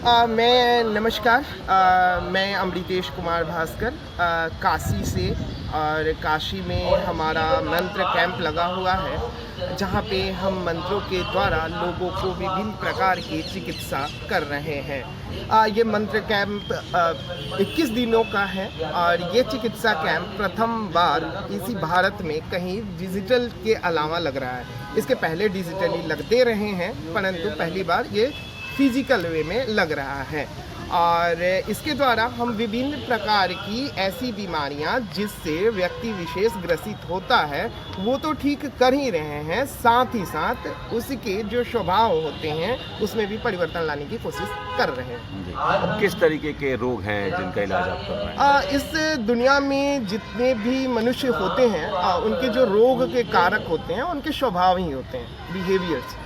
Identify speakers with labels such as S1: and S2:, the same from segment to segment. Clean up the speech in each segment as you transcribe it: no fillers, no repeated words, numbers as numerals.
S1: मैं अमृतेश कुमार भास्कर काशी से, और काशी में हमारा मंत्र कैंप लगा हुआ है जहाँ पे हम मंत्रों के द्वारा लोगों को विभिन्न प्रकार की चिकित्सा कर रहे हैं। ये मंत्र कैंप 21 दिनों का है और ये चिकित्सा कैंप प्रथम बार इसी भारत में कहीं डिजिटल के अलावा लग रहा है। इसके पहले डिजिटली लगते रहे हैं, परंतु पहली बार ये फिजिकल वे में लग रहा है। और इसके द्वारा हम विभिन्न प्रकार की ऐसी बीमारियां जिससे व्यक्ति विशेष ग्रसित होता है वो तो ठीक कर ही रहे हैं, साथ ही साथ उसके जो स्वभाव होते हैं उसमें भी परिवर्तन लाने की कोशिश कर रहे हैं।
S2: किस तरीके के रोग हैं जिनका इलाज आप कर रहे हैं?
S1: इस दुनिया में जितने भी मनुष्य होते हैं उनके जो रोग के कारक होते हैं उनके स्वभाव ही होते हैं, बिहेवियर्स,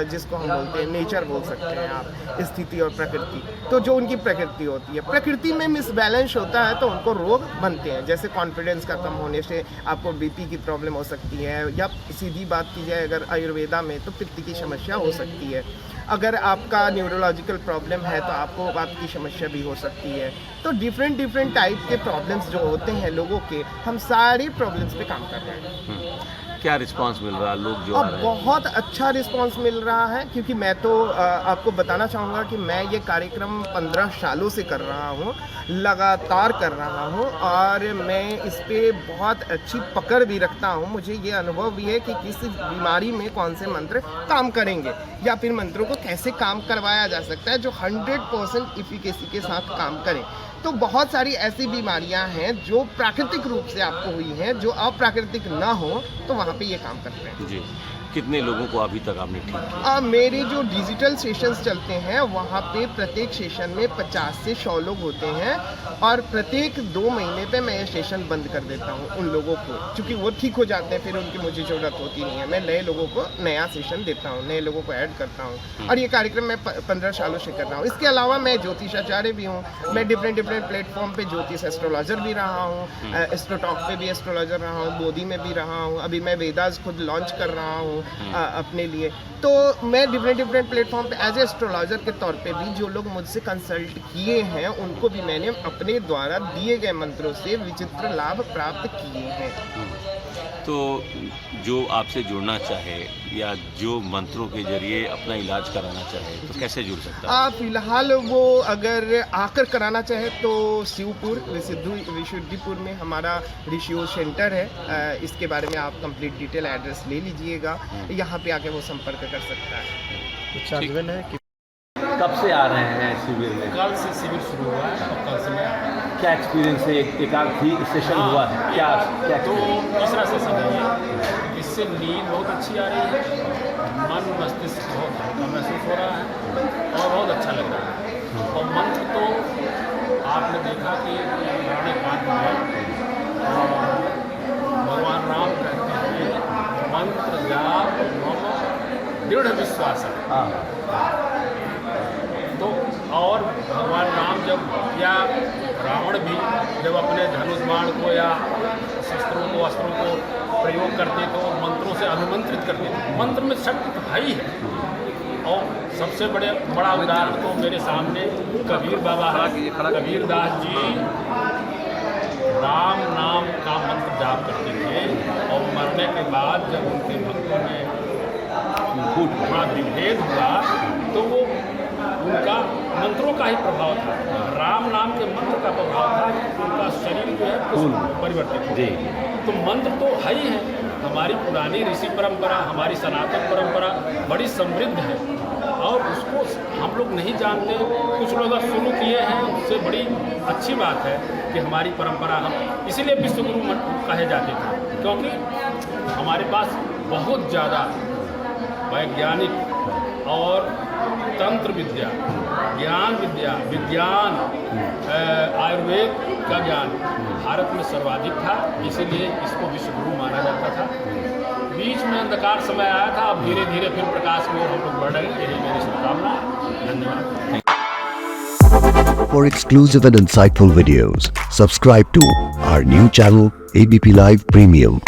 S1: जिसको हम बोलते हैं नेचर बोल सकते हैं आप, स्थिति और प्रकृति। तो जो उनकी प्रकृति होती है, प्रकृति में मिसबैलेंस होता है तो उनको रोग बनते हैं। जैसे कॉन्फिडेंस का कम होने से आपको बीपी की प्रॉब्लम हो सकती है, या सीधी बात की जाए अगर आयुर्वेदा में तो पित्त की समस्या हो सकती है। अगर आपका न्यूरोलॉजिकल प्रॉब्लम है तो आपको बात की समस्या भी हो सकती है। तो डिफरेंट टाइप के प्रॉब्लम्स जो होते हैं लोगों के, हम सारे प्रॉब्लम्स पे काम कर रहे हैं।
S2: क्या रिस्पांस मिल रहा है? लोग जो आ रहे हैं?
S1: बहुत अच्छा रिस्पांस मिल रहा है, क्योंकि मैं तो आपको बताना चाहूँगा कि मैं ये कार्यक्रम 15 सालों से कर रहा हूँ, लगातार कर रहा हूँ, और मैं इस पे बहुत अच्छी पकड़ भी रखता हूँ। मुझे ये अनुभव भी है कि किस बीमारी में कौन से मंत्र काम करेंगे, या फिर मंत्रों को कैसे काम करवाया जा सकता है जो 100% इफिकेसी के साथ काम करें। तो बहुत सारी ऐसी बीमारियां हैं जो प्राकृतिक रूप से आपको हुई हैं, जो अप्राकृतिक ना हो, तो वहाँ पे ये काम करते हैं।
S2: जी, कितने लोगों को अभी तक आपने ठीक किया?
S1: मेरे जो डिजिटल सेशंस चलते हैं वहाँ पे प्रत्येक सेशन में 50 से 100 लोग होते हैं, और प्रत्येक 2 महीने पे मैं ये सेशन बंद कर देता हूँ उन लोगों को, क्योंकि वो ठीक हो जाते हैं, फिर उनकी मुझे ज़रूरत होती नहीं है। मैं नए लोगों को नया सेशन देता हूँ, नए लोगों को ऐड करता हूँ, और ये कार्यक्रम मैं 15 सालों से कर रहा हूँ। इसके अलावा मैं ज्योतिषाचार्य भी हूँ, मैं डिफरेंट प्लेटफॉर्म पे ज्योतिष एस्ट्रोलॉजर भी रहा हूँ, एस्ट्रोटॉक पे भी एस्ट्रोलॉजर रहा हूँ, बोधी में भी रहा हूँ, अभी मैं वेदास खुद लॉन्च कर रहा हूँ अपने लिए। तो मैं डिफरेंट प्लेटफॉर्म पे एज ए एस्ट्रोलॉजर के तौर पे भी जो लोग मुझसे कंसल्ट किए हैं उनको भी मैंने अपने द्वारा दिए गए मंत्रों से विचित्र लाभ प्राप्त किए हैं।
S2: तो जो आपसे जुड़ना चाहे या जो मंत्रों के जरिए अपना इलाज कराना चाहे तो कैसे जुड़ सकता है?
S1: फिलहाल वो अगर आकर कराना चाहे तो शिवपुर विशुद्धिपुर में हमारा ऋषियों सेंटर है। इसके बारे में आप कंप्लीट डिटेल एड्रेस ले लीजिएगा, यहाँ पे आके वो संपर्क कर सकता है।
S2: कब से आ रहे हैं शिविर में?
S3: कल से शिविर शुरू हुआ है और कल से मैं आ रहा हूँ।
S2: क्या एक्सपीरियंस है? एक आध सेशन हुआ है क्या?
S3: तो तीसरा सेशन है ये। इससे नींद बहुत अच्छी आ रही है, मन मस्तिष्क बहुत हल्का महसूस हो रहा है और बहुत अच्छा लग रहा है। और मंत्र तो आपने देखा कि पुराने काल में भगवान राम कहते हैं मंत्र जाप मम दृढ़ विश्वास है। तो और भगवान राम जब, या रावण भी जब अपने धनुष बाण को या शस्त्रों को अस्त्रों को प्रयोग करते तो मंत्रों से अनुमंत्रित करते थे। मंत्र में शक्ति तो है ही है। और सबसे बड़ा उदाहरण तो मेरे सामने कबीर बाबा है। कबीर दास जी राम नाम का मंत्र जाप करते थे, और मरने के बाद जब उनके भक्तों में थोड़ा विभेद हुआ तो वो उनका मंत्रों का ही प्रभाव था, राम नाम के मंत्र का प्रभाव था, उनका शरीर जो है परिवर्तित हो। तो मंत्र तो है ही है। हमारी पुरानी ऋषि परंपरा, हमारी सनातन परंपरा बड़ी समृद्ध है, और उसको हम लोग नहीं जानते। कुछ लोग शुरू किए हैं, उससे बड़ी अच्छी बात है कि हमारी परंपरा, हम इसीलिए विश्वगुरु कहे जाते थे, क्योंकि हमारे पास बहुत ज़्यादा वैज्ञानिक और तंत्र विद्या, ज्ञान विद्या, विज्ञान, आयुर्वेद का ज्ञान भारत में सर्वाधिक था, इसीलिए इसको विश्वगुरु माना जाता था। बीच में अंधकार समय आया था, अब धीरे धीरे फिर प्रकाश की ओर हम लोग बढ़ रहे हैं। यही मेरी शुभकामना। धन्यवाद।
S4: For exclusive and insightful videos, subscribe to our new channel ABP Live Premium.